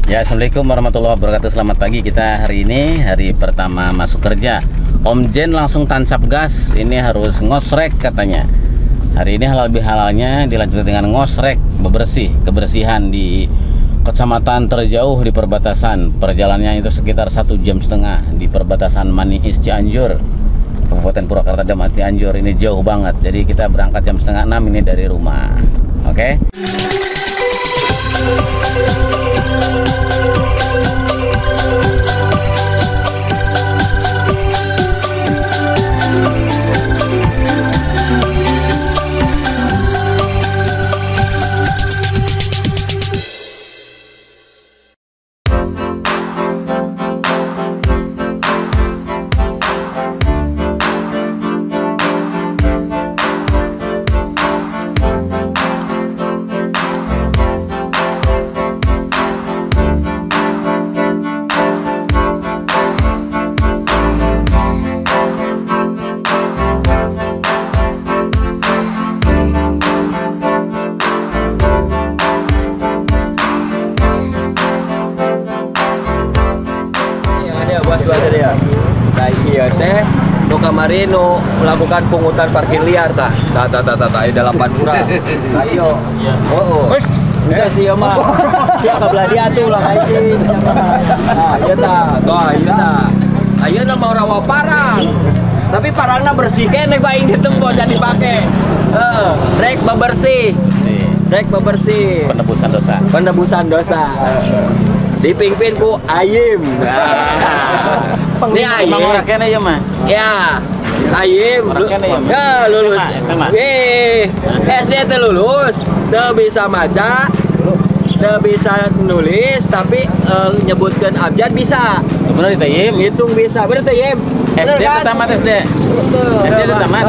Ya, assalamualaikum warahmatullahi wabarakatuh. Selamat pagi. Kita hari ini hari pertama masuk kerja. Om Jen langsung tancap gas. Ini harus ngosrek katanya. Hari ini halal bihalalnya dilanjutkan dengan ngosrek, bebersih, kebersihan di kecamatan terjauh di perbatasan. Perjalanannya itu sekitar 1,5 jam di perbatasan Maniis Cianjur, Kabupaten Purwakarta dan Cianjur. Ini jauh banget. Jadi kita berangkat jam 5:30 ini dari rumah. Oke. Iya teh, nu kemarin nu melakukan pungutan parkir liar tah, ada 8 murah. Ayo, oh, udah sih ya mah, siapa belah dia tuh lah kayak nah, iya tah, iya tah, ayo nama orang mau parang, tapi parangnya bersih kan nih baing ditembok jadi pakai, rek bebersih, penebusan dosa. Dipimpin ku Ayim. Ini Ayim. Orangnya ya mah. Ya, Ayim. Ya lulus. SD teh lulus. Teu bisa maca, teu bisa nulis, tapi nyebutkan abjad bisa. Bener itu Ayim. Hitung bisa. Bener teh Ayim. SD tamat SD. SD tamat.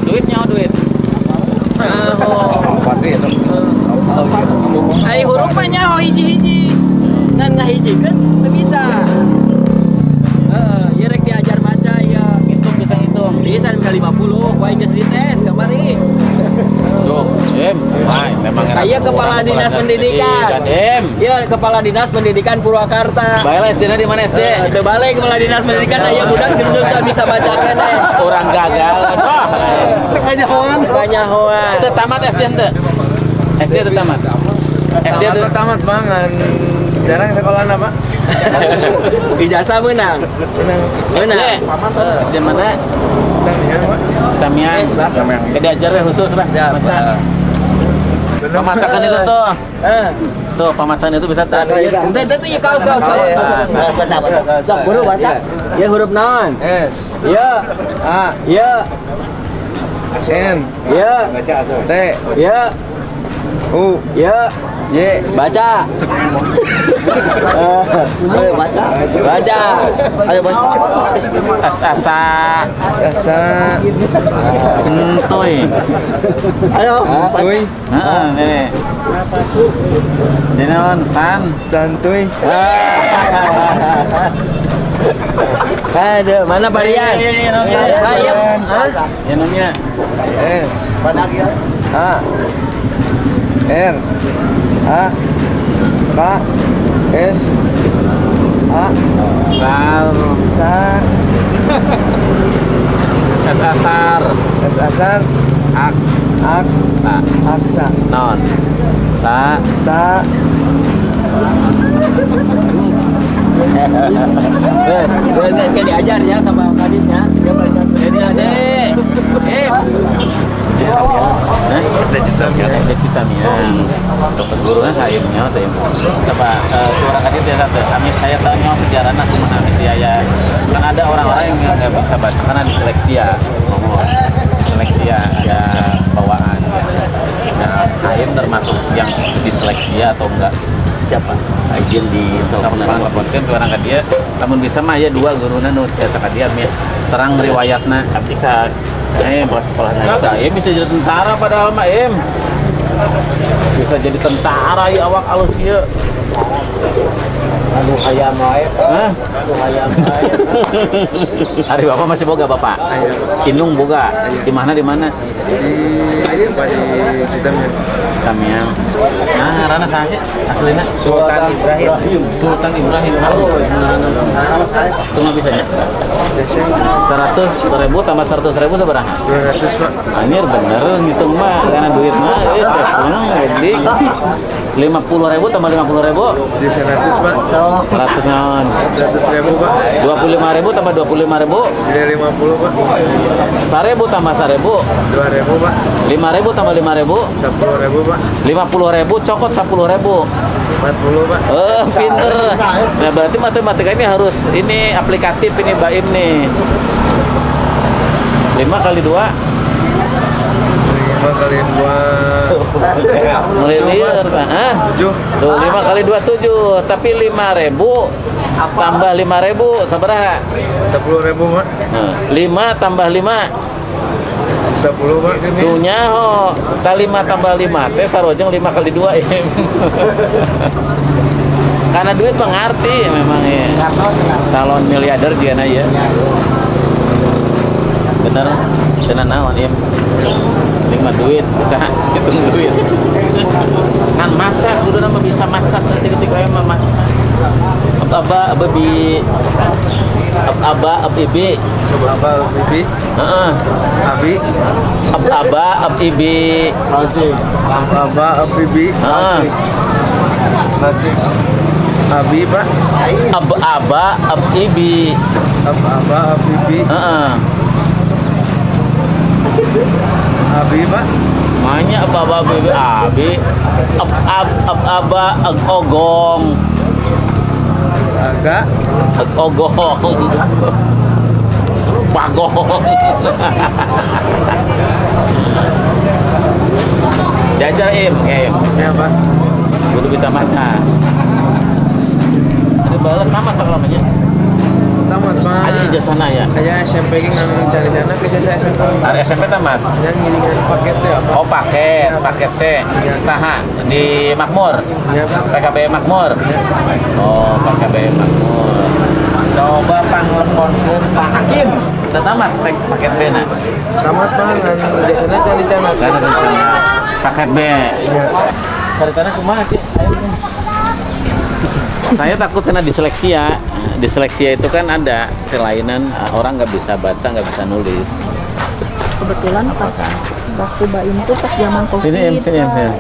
Duitnya duit. Ai hurufnya hiji-hiji. Kan ngahijikeun teu bisa. Ya rek diajar maca ya. Hitung bisa hitung. Bisa kali 50, wae geus dites kamari. Tuh, Em. Wah, memang Aya kepala dinas pendidikan. Iya, kepala dinas pendidikan Purwakarta. Baiklah SD-na di mana SD? Teu balik kepala dinas pendidikan aya budak gendut bisa baca keneh. Orang gagal. Tanya hoan. Teu tamat SD teu. SD teu tamat. SD teu tamat banget. Jarang sekolah apa? Ijazah menang. Menang. SD mana? Tamiang. Diajar khusus lah. Masak. Pemasakan itu tuh. Tuh pemasakan itu bisa tuh. Ente kaos. Sok guru baca. Ya huruf naon? S. Ya. A. Ya. N. Ya. Baca T. Ya. U. Ya. Y. Baca. Ayo baca. Baca. Ayo baca. Asa. Entoy. Ayo. Santuy. Heeh, ini. Jenawan Santuy. Ada mana varian? Ayam. Ya namanya S. A. R. A. K. S. A. Sar. Asar. Asar. Aksa. Non. Sa. Kan diajar ya sama kadisnya. Dia belajar. Jadi adek. SD Citamiang. Dokter gurunya saya punya teh. Coba orang kadit dia kata, kami saya tanya sejarahnya kumaha misi ya. Kan ada orang-orang yang nggak bisa baca karena diseleksi ya. Seleksi ya ada bawaan. Nah, Aim termasuk yang diseleksi atau enggak? Siapa? Ajen di telepon tuh orang dia, namun bisa mah ya 2 guruna nu biasa ka dia terang riwayatna. Ketika sekolah Em bisa jadi tentara padahal mah Em. Bisa jadi tentara ya awak alus ieu. Anu hayam wae. Hah? Anu hayam wae. Hari bapak masih boga bapak? Indung boga. Di mana di mana? Di Citamnya. Tamiang. Nah, rana saha sih aslina? Sultan Ibrahim. Sultan Ibrahim. Tunggu bisa ya? 100.000 tambah 100.000 seberapa? 200 Pak. Anjir bener ngitung mah karena duit mah ces pulang wedding 50.000 tambah 50.000 Di 100 Pak. 100 naon 100.000 Pak. 25.000 tambah 25.000 Jadi 50 Pak. 1.000 tambah 1.000 2.000 Pak. 5.000 tambah 5.000 10.000 Pak. 50.000 cokot 10.000 40 Pak. Pinter. Nah berarti matematika ini harus ini aplikatif ini Baim nih 5 kali 2 5 kali 2 mulai liar ah 7. tuh 5 kali 2 7 tapi 5.000 tambah 5.000 sabaraha 10.000 Pak. 5 tambah 5 10 Pak. tuh nyaho tak 5 tambah 5 teh sarojeng 5 kali 2 ya karena duit mengerti memang ya calon miliarder dia na ya bener bener naon ya 5 duit bisa hitung duit kan maca kudu nama bisa maca setik-setik wae mah maca aba bi aba ibi Abah Bibi. heeh Abi. aba ibi Abah Bibi. heeh Abi Pak. aba ibi Abah Bibi. heeh Abi Pak. Manya aba ibi abi aba ogong Agak. ogong bagong jajar im Ya Pak. kudu bisa maca ada balas tamat sekolahnya Tamat Pak. aja ijazahna ya Aya SMP ge nganu cari-cana ke jasa SMP. ada SMP tamat Yang ngiringan paket ya Pak. oh paket C saha di Makmur Ya Pak. PKB Makmur oh PKB Makmur coba pangleponkeun Pak Hakim udah tamat paket B na Tamat Pak nganu jasana cari-cana. karena rencana paket B Ya. saritana kumaha sih saya takut kena disleksia. Disleksia itu kan ada kelainan orang nggak bisa baca, nggak bisa nulis. Kebetulan pas waktu Baim itu pas zaman Covid. Sini Pak.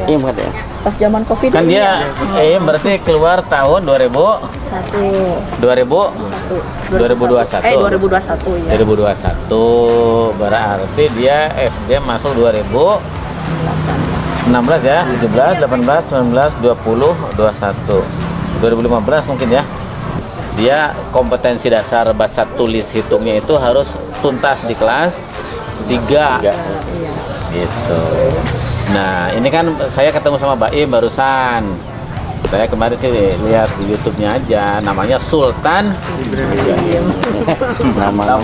iya bukan ya. Pas zaman Covid Kan ini dia berarti keluar tahun 2000 2021 2021 ya. 2021 berarti dia SD masuk 2016 ya, 17, 18, 19, 20, 21 2015 mungkin ya. Dia kompetensi dasar baca tulis hitungnya itu harus tuntas di kelas 3 gitu. Nah ini kan saya ketemu sama Baim barusan. Saya kemarin sih lihat di YouTube-nya aja, namanya Sultan Ibrahim. Namanya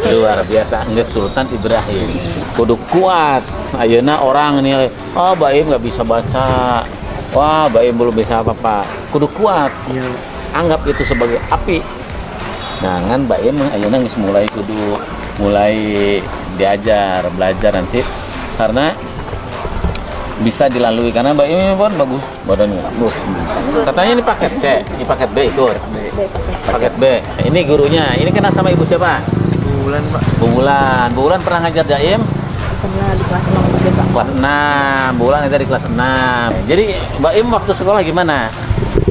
luar biasa, enggak Sultan Ibrahim. Kudu kuat. Ayeuna orang nih, oh Baim nggak bisa baca. Wah, Baim belum bisa apa-apa. Kudu kuat. Anggap itu sebagai api. Nah, kan Baim ayeuna geus mulai diajar, belajar nanti karena bisa dilalui karena Baim ini pun bagus badannya. Katanya ini paket C, ini paket B ikut. Paket B. Ini gurunya. Ini kenal sama ibu siapa? Bulan Pak. Bu Bulan. Bu Bulan pernah ngajar Jaim? Pernah di kelas 6 juga, Pak. Kelas 6. Bulan itu di kelas 6. Jadi Baim waktu sekolah gimana?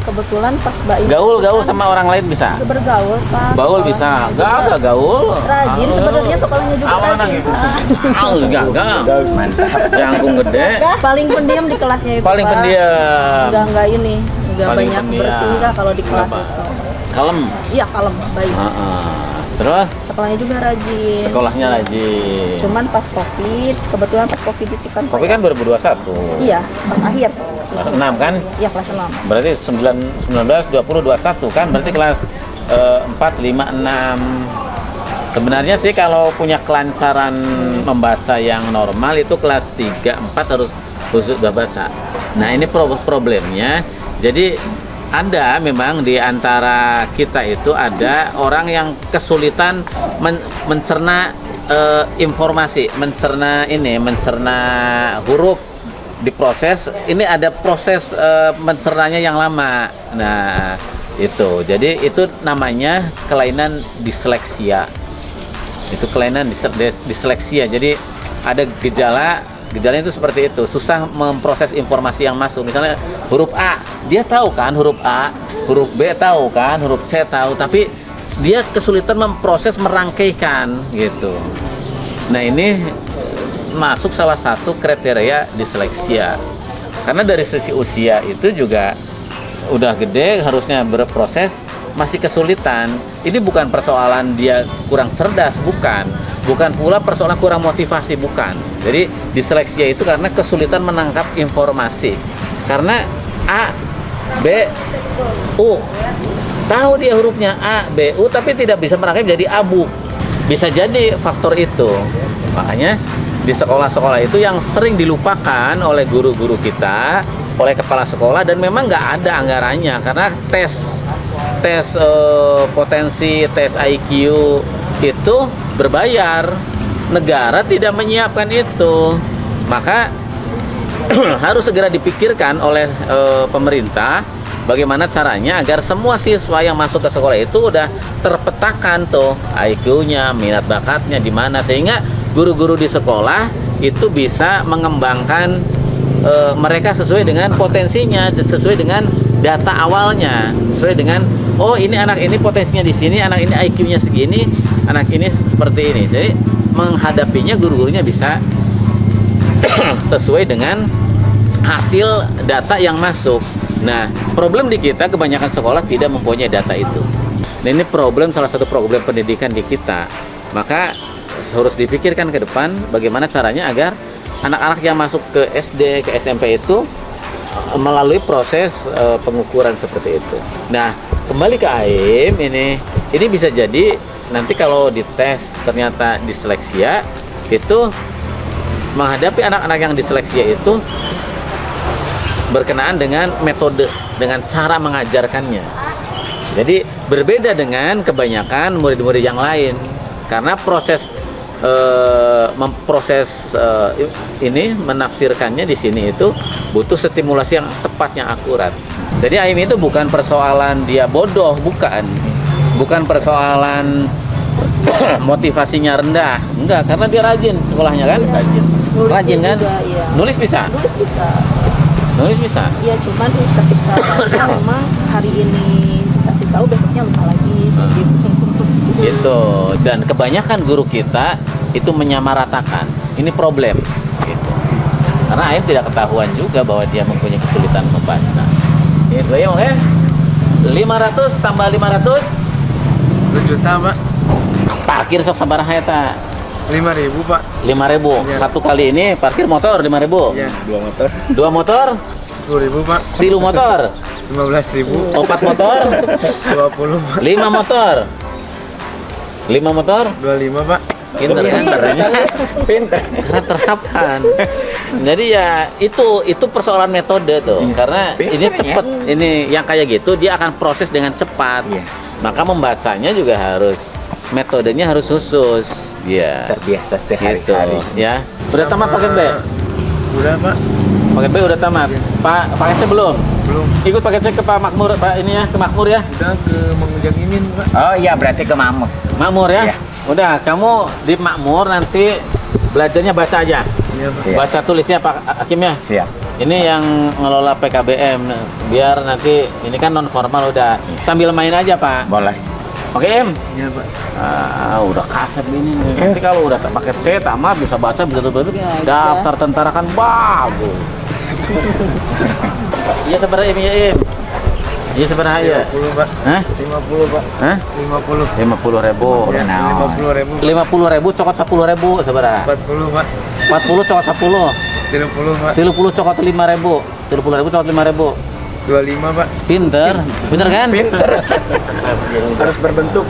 Kebetulan pas Baim Gaul sama orang lain bisa? bergaul, Pak. Baul bisa. Gak gaul. Rajin sebenarnya sekolahnya juga Amanah rajin. gitu. Gak. Mantap. Jangkung gede. Paling pendiam di kelasnya itu, Paling Pak. pendiam. Enggak ini, enggak Paling banyak pendiam. bertingkah kalau di kelas Kenapa? itu. Kalem. Iya, kalem, baik. Terus Sekolahnya juga rajin. sekolahnya rajin. Cuman pas Covid, kebetulan pas Covid itu kan Kopi kan 2021. iya, pas akhir. Kelas 6 kan? Iya, kelas 6. Berarti 19, 20, 21 kan? Berarti kelas 4, 5, 6. Sebenarnya sih kalau punya kelancaran membaca yang normal itu kelas 3, 4 harus sudah baca. Nah ini problemnya. Jadi ada memang di antara kita itu ada orang yang kesulitan mencerna informasi, mencerna huruf diproses. Ini ada proses mencernanya yang lama. Nah, itu. Jadi itu namanya kelainan disleksia. Itu kelainan disleksia. Jadi ada gejalanya itu seperti itu, susah memproses informasi yang masuk. Misalnya huruf A, dia tahu kan huruf A, huruf B tahu kan, huruf C tahu, tapi dia kesulitan memproses, merangkaikan gitu. Nah, ini masuk salah satu kriteria disleksia. Karena dari sisi usia itu juga udah gede, harusnya berproses, masih kesulitan. Ini bukan persoalan dia kurang cerdas, bukan pula persoalan kurang motivasi, bukan. Jadi disleksia itu karena kesulitan menangkap informasi. Karena A, B, U, tahu dia hurufnya A, B, U, tapi tidak bisa merangkai jadi abu. Bisa jadi faktor itu. Makanya di sekolah-sekolah itu yang sering dilupakan oleh guru-guru kita, oleh kepala sekolah, dan memang nggak ada anggarannya. Karena tes potensi, tes IQ itu berbayar. Negara tidak menyiapkan itu. Maka harus segera dipikirkan oleh pemerintah bagaimana caranya agar semua siswa yang masuk ke sekolah itu udah terpetakan tuh IQ-nya, minat bakatnya di mana, sehingga guru-guru di sekolah itu bisa mengembangkan mereka sesuai dengan potensinya, sesuai dengan data awalnya, sesuai dengan oh ini anak ini potensinya di sini, anak ini IQ-nya segini, anak ini seperti ini. Jadi menghadapinya guru-gurunya bisa sesuai dengan hasil data yang masuk. Nah, problem di kita kebanyakan sekolah tidak mempunyai data itu. Nah, ini salah satu problem pendidikan di kita. Maka harus dipikirkan ke depan bagaimana caranya agar anak-anak yang masuk ke SD, ke SMP itu melalui proses pengukuran seperti itu. Nah, kembali ke AIM ini bisa jadi nanti kalau dites ternyata disleksia, itu menghadapi anak-anak yang disleksia itu berkenaan dengan metode, dengan cara mengajarkannya. Jadi berbeda dengan kebanyakan murid-murid yang lain, karena proses memproses ini, menafsirkannya di sini itu butuh stimulasi yang tepat, yang akurat. Jadi AIM itu bukan persoalan dia bodoh, bukan persoalan motivasinya rendah, enggak, karena dia rajin sekolahnya kan, rajin kan, iya. nulis bisa, nulis bisa. Iya, cuman ketika baca memang hari ini kasih tahu, besoknya lupa lagi Gitu. Dan kebanyakan guru kita itu menyamaratakan. Ini problem gitu. Karena AIM tidak ketahuan juga bahwa dia mempunyai kesulitan membaca. Ini dua ya, 500 tambah 500 1 juta, Pak. parkir sok sabaraha eta? 5.000, Pak. 5.000. Ya. Satu kali ini parkir motor 5.000. Iya. 2 motor. 2 motor 10.000, Pak. 3 motor 15.000. 4 motor 20, Pak. 5 motor 5 motor 25, Pak. pinter kan barangnya, Pinter. karena terapkan. Jadi ya itu persoalan metode tuh, karena Pinter ini ya. cepet, ini yang kayak gitu dia akan proses dengan cepat. Iya. Maka membacanya juga harus, metodenya harus khusus. Ya, Terbiasa gitu sehari-hari. ya. Udah tamat Sama- paket B? Udah, Pak. Paket B udah tamat. Pak, paket C belum? Belum. Ikut paket C ke Pak Makmur, Pak ini ya, ke Makmur ya. Udah ke Mang Imin, Pak. Oh iya, berarti ke Mamut. Makmur ya. Iya. Udah, kamu di Makmur nanti belajarnya baca aja. Iya, Pak. Iya. Baca tulisnya Pak Hakim ya. Siap. Ini yang ngelola PKBM, biar nanti ini kan non formal udah sambil main aja Pak. Boleh. Oke Em. Iya, Pak. Udah kasep ini. Nanti kalau udah paket C tamat bisa baca betul-betul. Ya, Daftar tentara kan bagus. Iya seberapa Em ya Em? Iya seberapa ya? 50, Pak. Hah? 50, Pak. Hah? 50. 50.000. Ya, naon. 50.000. 50.000 cokot 10.000 seberapa? 40, Pak. 40 cokot 10. 30, Pak. 30 cokot 5.000. 30.000 cokot 5.000. 25, Pak. Pinter kan? Pinter. Harus berbentuk.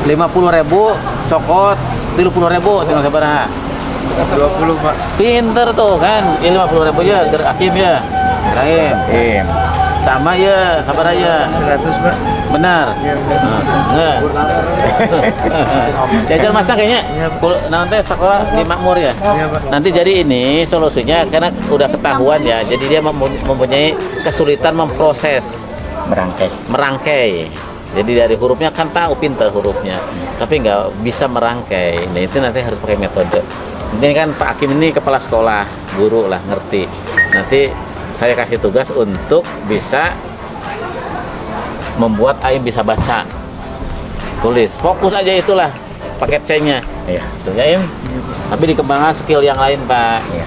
50.000 cokot 30.000 tinggal sabaraha. 20, Pak. Pinter tuh kan. Ini 50.000 aja Hakim ya. Rahim. Im. Sama ya, sabar aja. 100 Pak. Benar. Iya, benar. Nah. Jajan masak kayaknya. Iya, Pak. Nanti sekolah di Makmur ya. Iya Pak. Nanti jadi ini solusinya karena udah ketahuan ya. Jadi dia mempunyai kesulitan memproses merangkai. Jadi dari hurufnya kan tahu pintar hurufnya, tapi nggak bisa merangkai. Nah itu nanti harus pakai metode. Ini kan Pak Hakim ini kepala sekolah, guru lah ngerti. Nanti saya kasih tugas untuk bisa membuat Aim bisa baca, tulis. Fokus aja itulah paket C-nya. Iya. Tuh ya Im. Tapi dikembangkan skill yang lain Pak. Iya.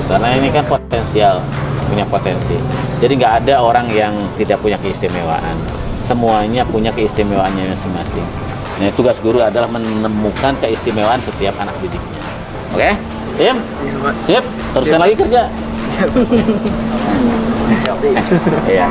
Karena ini kan potensial, punya potensi. Jadi nggak ada orang yang tidak punya keistimewaan. Semuanya punya keistimewaannya masing-masing. Nah, tugas guru adalah menemukan keistimewaan setiap anak didiknya. Oke? Im? Iya Pak. Siap? Teruskan lagi kerja. Siap. Iya.